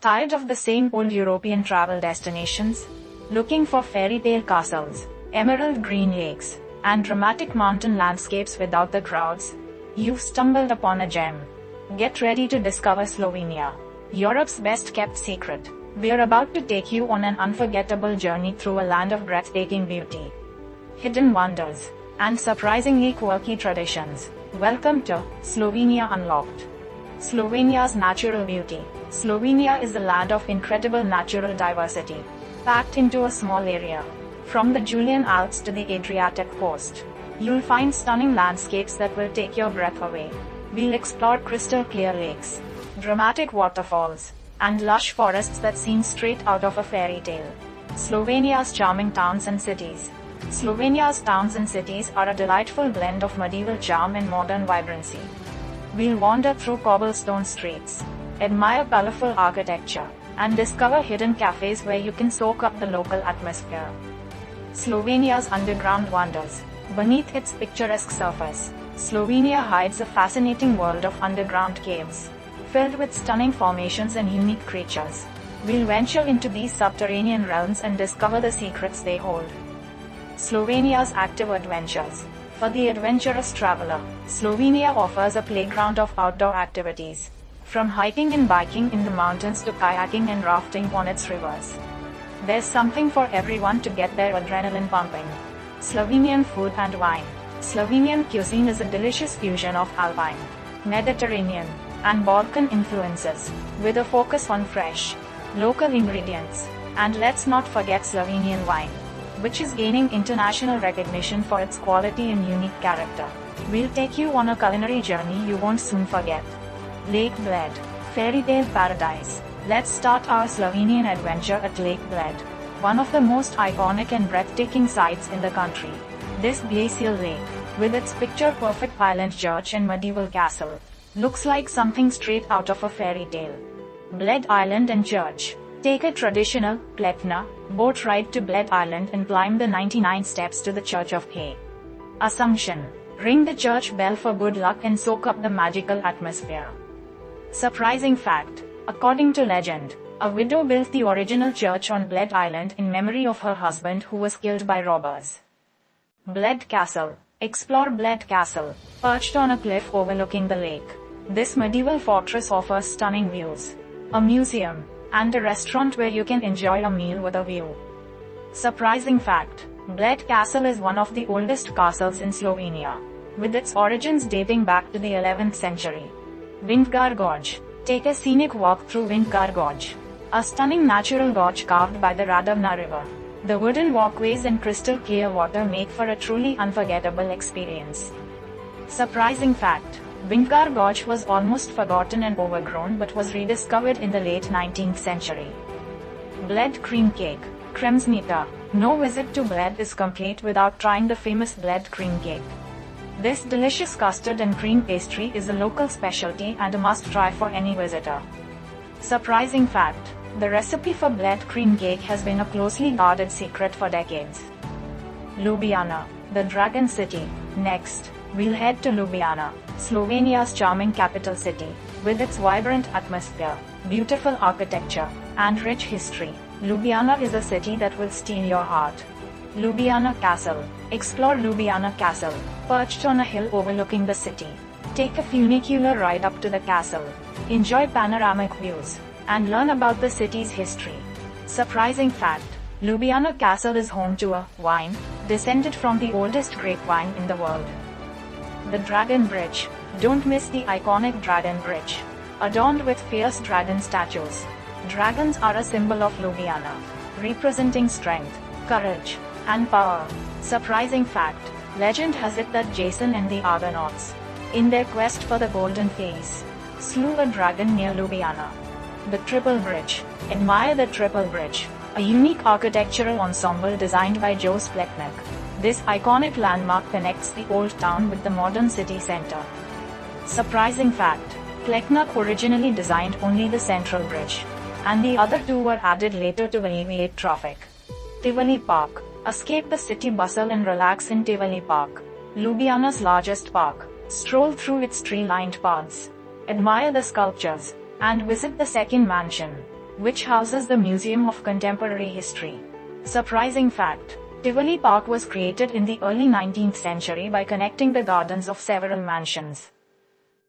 Tired of the same old European travel destinations? Looking for fairy tale castles, emerald green lakes, and dramatic mountain landscapes without the crowds? You've stumbled upon a gem. Get ready to discover Slovenia, Europe's best kept secret. We're about to take you on an unforgettable journey through a land of breathtaking beauty, hidden wonders, and surprisingly quirky traditions. Welcome to Slovenia Unlocked. Slovenia's natural beauty. Slovenia is a land of incredible natural diversity, packed into a small area. From the Julian Alps to the Adriatic coast, you'll find stunning landscapes that will take your breath away. We'll explore crystal clear lakes, dramatic waterfalls, and lush forests that seem straight out of a fairy tale. Slovenia's charming towns and cities. Slovenia's towns and cities are a delightful blend of medieval charm and modern vibrancy. We'll wander through cobblestone streets, admire colorful architecture, and discover hidden cafes where you can soak up the local atmosphere. Slovenia's underground wonders. Beneath its picturesque surface, Slovenia hides a fascinating world of underground caves, filled with stunning formations and unique creatures. We'll venture into these subterranean realms and discover the secrets they hold. Slovenia's active adventures. For the adventurous traveler, Slovenia offers a playground of outdoor activities, from hiking and biking in the mountains to kayaking and rafting on its rivers. There's something for everyone to get their adrenaline pumping. Slovenian food and wine. Slovenian cuisine is a delicious fusion of Alpine, Mediterranean, and Balkan influences, with a focus on fresh, local ingredients. And let's not forget Slovenian wine, which is gaining international recognition for its quality and unique character. We'll take you on a culinary journey you won't soon forget. Lake Bled, fairy tale paradise. Let's start our Slovenian adventure at Lake Bled, one of the most iconic and breathtaking sights in the country. This glacial lake, with its picture-perfect island church and medieval castle, looks like something straight out of a fairy tale. Bled Island and Church. Take a traditional, Plekna, boat ride to Bled Island and climb the 99 steps to the Church of Hay Assumption. Ring the church bell for good luck and soak up the magical atmosphere. Surprising fact. According to legend, a widow built the original church on Bled Island in memory of her husband who was killed by robbers. Bled Castle. Explore Bled Castle, perched on a cliff overlooking the lake. This medieval fortress offers stunning views, a museum, and a restaurant where you can enjoy a meal with a view. Surprising fact. Bled Castle is one of the oldest castles in Slovenia, with its origins dating back to the 11th century. Vintgar Gorge. Take a scenic walk through Vintgar Gorge, a stunning natural gorge carved by the Radovna River. The wooden walkways and crystal clear water make for a truly unforgettable experience. Surprising fact. Vintgar Gorge was almost forgotten and overgrown but was rediscovered in the late 19th century. Bled Cream Cake. Kremsnita. No visit to Bled is complete without trying the famous Bled Cream Cake. This delicious custard and cream pastry is a local specialty and a must-try for any visitor. Surprising fact. The recipe for Bled Cream Cake has been a closely guarded secret for decades. Ljubljana, the Dragon City. Next, we'll head to Ljubljana, Slovenia's charming capital city. With its vibrant atmosphere, beautiful architecture, and rich history, Ljubljana is a city that will steal your heart. Ljubljana Castle. Explore Ljubljana Castle, perched on a hill overlooking the city. Take a funicular ride up to the castle, enjoy panoramic views, and learn about the city's history. Surprising fact. Ljubljana Castle is home to a wine descended from the oldest grapevine in the world. The Dragon Bridge. Don't miss the iconic Dragon Bridge, adorned with fierce dragon statues. Dragons are a symbol of Ljubljana, representing strength, courage, and power. Surprising fact. Legend has it that Jason and the Argonauts, in their quest for the Golden Fleece, slew a dragon near Ljubljana. The Triple Bridge. Admire the Triple Bridge, a unique architectural ensemble designed by Joe Splechnik. This iconic landmark connects the old town with the modern city center. Surprising fact. Plechnik originally designed only the central bridge, and the other two were added later to alleviate traffic. Tivoli Park. Escape the city bustle and relax in Tivoli Park, Ljubljana's largest park. Stroll through its tree-lined paths, admire the sculptures, and visit the second mansion. which houses the Museum of Contemporary History. Surprising fact: Tivoli Park was created in the early 19th century by connecting the gardens of several mansions.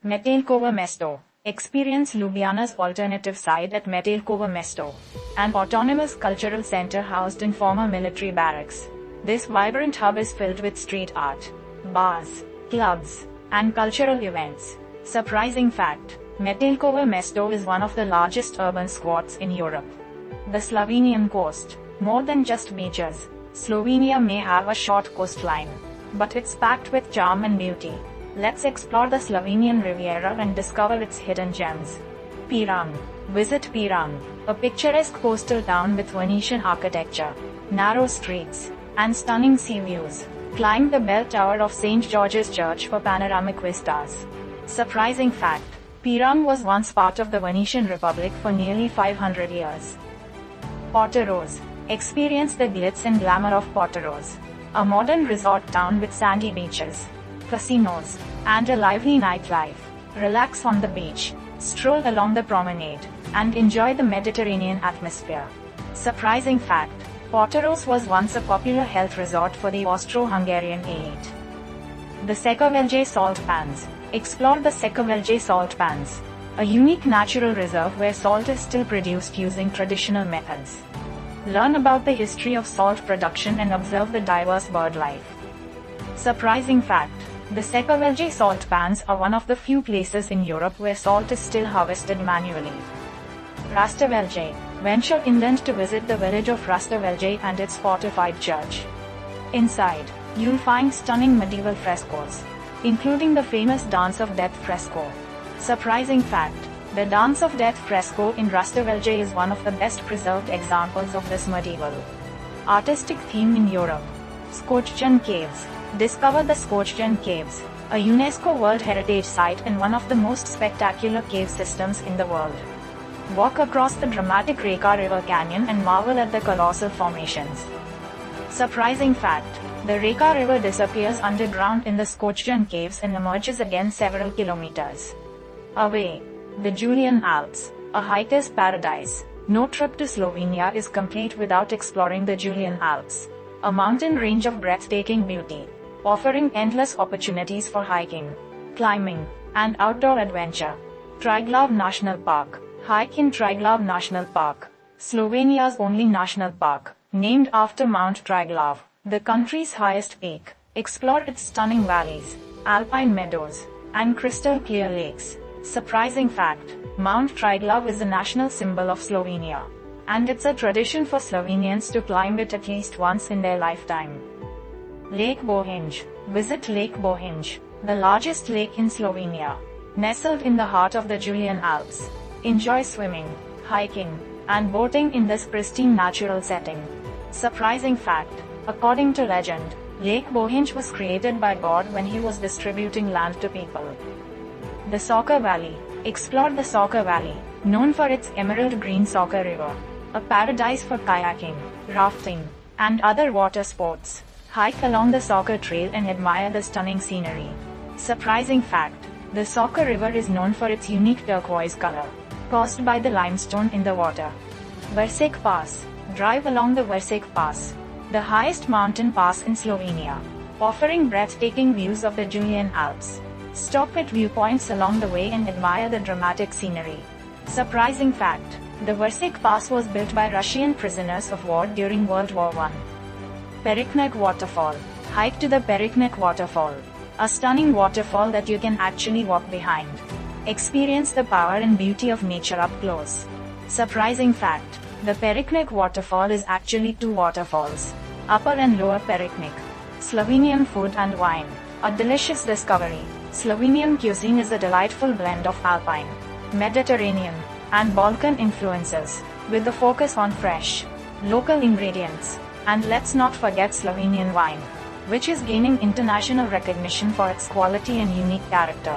Metelkovo Mesto. Experience Ljubljana's alternative side at Metelkovo Mesto, an autonomous cultural center housed in former military barracks. This vibrant hub is filled with street art, bars, clubs, and cultural events. Surprising fact: Metelkovo Mesto is one of the largest urban squats in Europe. The Slovenian coast. More than just beaches, Slovenia may have a short coastline, but it's packed with charm and beauty. Let's explore the Slovenian Riviera and discover its hidden gems. Piran. Visit Piran, a picturesque coastal town with Venetian architecture, narrow streets, and stunning sea views. Climb the bell tower of St. George's Church for panoramic vistas. Surprising fact: Piran was once part of the Venetian Republic for nearly 500 years. Portoroz. Experience the glitz and glamour of Portoroz, a modern resort town with sandy beaches, casinos, and a lively nightlife. Relax on the beach, stroll along the promenade, and enjoy the Mediterranean atmosphere. Surprising fact: Portoroz was once a popular health resort for the Austro-Hungarian elite. The Sekovelje Salt Pans. Explore the Sekovelje Salt Pans, a unique natural reserve where salt is still produced using traditional methods. Learn about the history of salt production and observe the diverse bird life. Surprising fact: the Sekovelje salt pans are one of the few places in Europe where salt is still harvested manually. Rastovelje. Venture inland to visit the village of Rastovelje and its fortified church. Inside, you'll find stunning medieval frescoes, including the famous Dance of Death fresco. Surprising fact: the Dance of Death fresco in Rastovelje is one of the best preserved examples of this medieval artistic theme in Europe. Skočjan Caves. Discover the Skočjan Caves, a UNESCO World Heritage Site and one of the most spectacular cave systems in the world. Walk across the dramatic Reka River Canyon and marvel at the colossal formations. Surprising fact: the Reka River disappears underground in the Skočjan Caves and emerges again several kilometers away. The Julian Alps, a hiker's paradise. No trip to Slovenia is complete without exploring the Julian Alps, a mountain range of breathtaking beauty, offering endless opportunities for hiking, climbing, and outdoor adventure. Triglav National Park. Hike in Triglav National Park, Slovenia's only national park, named after Mount Triglav, the country's highest peak. Explore its stunning valleys, alpine meadows, and crystal clear lakes. Surprising fact: Mount Triglav is the national symbol of Slovenia, and it's a tradition for Slovenians to climb it at least once in their lifetime. Lake Bohinj. Visit Lake Bohinj, the largest lake in Slovenia, nestled in the heart of the Julian Alps. Enjoy swimming, hiking, and boating in this pristine natural setting. Surprising fact: according to legend, Lake Bohinj was created by God when he was distributing land to people. The Socker Valley. Explore the Socker Valley, known for its emerald green Socker River, a paradise for kayaking, rafting, and other water sports. Hike along the Socker Trail and admire the stunning scenery. Surprising fact: the Socker River is known for its unique turquoise color, caused by the limestone in the water. Vršac Pass. Drive along the Vršac Pass, the highest mountain pass in Slovenia, offering breathtaking views of the Julian Alps. Stop at viewpoints along the way and admire the dramatic scenery. Surprising fact: the Vršac Pass was built by Russian prisoners of war during World War I. Periknek Waterfall. Hike to the Periknek Waterfall, a stunning waterfall that you can actually walk behind. Experience the power and beauty of nature up close. Surprising fact: the Periknek Waterfall is actually two waterfalls, Upper and Lower Periknek. Slovenian food and wine. A delicious discovery. Slovenian cuisine is a delightful blend of Alpine, Mediterranean, and Balkan influences, with a focus on fresh, local ingredients. And let's not forget Slovenian wine, which is gaining international recognition for its quality and unique character.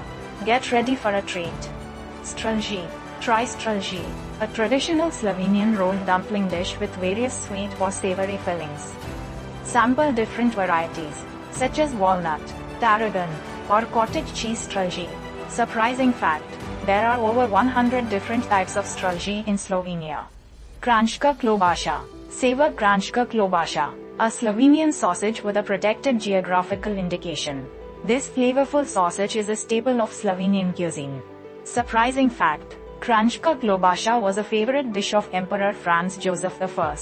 Get ready for a treat. Strelji. Try strelji, a traditional Slovenian rolled dumpling dish with various sweet or savory fillings. Sample different varieties, such as walnut, tarragon, or cottage cheese strelji. Surprising fact: there are over 100 different types of strelji in Slovenia. Kranjska klobasa. Savor Kranjska klobasa, a Slovenian sausage with a protected geographical indication. This flavorful sausage is a staple of Slovenian cuisine. Surprising fact: Kranjska klobasa was a favorite dish of Emperor Franz Joseph I.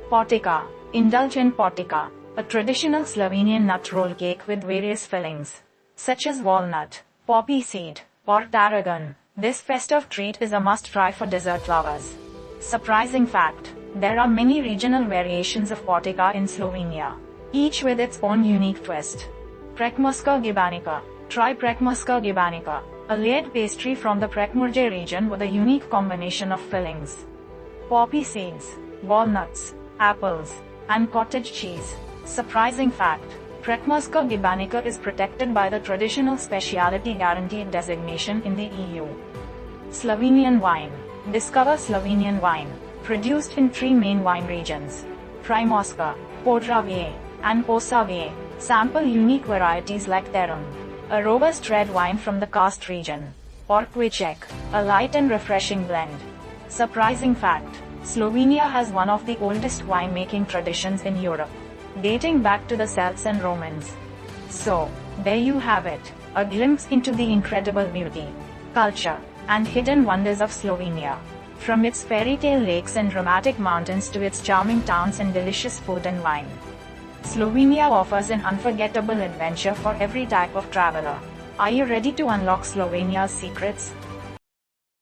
Potica. Indulge in potica, a traditional Slovenian nut roll cake with various fillings, such as walnut, poppy seed, or tarragon. This festive treat is a must-try for dessert lovers. Surprising fact: there are many regional variations of potica in Slovenia, each with its own unique twist. Prekmurska gibanica. Try Prekmurska gibanica, a layered pastry from the Prekmurje region with a unique combination of fillings. Poppy seeds, walnuts, apples, and cottage cheese. Surprising fact: Prekmurska gibanica is protected by the traditional speciality guaranteed designation in the EU. Slovenian wine. Discover Slovenian wine, produced in 3 main wine regions: Primorska, Podravje, and Posavje. Sample unique varieties like Terum, a robust red wine from the Karst region, or Kvicek, a light and refreshing blend. Surprising fact: Slovenia has one of the oldest winemaking traditions in Europe, dating back to the Celts and Romans. So, there you have it, a glimpse into the incredible beauty, culture, and hidden wonders of Slovenia. From its fairy tale lakes and dramatic mountains to its charming towns and delicious food and wine, Slovenia offers an unforgettable adventure for every type of traveler. Are you ready to unlock Slovenia's secrets?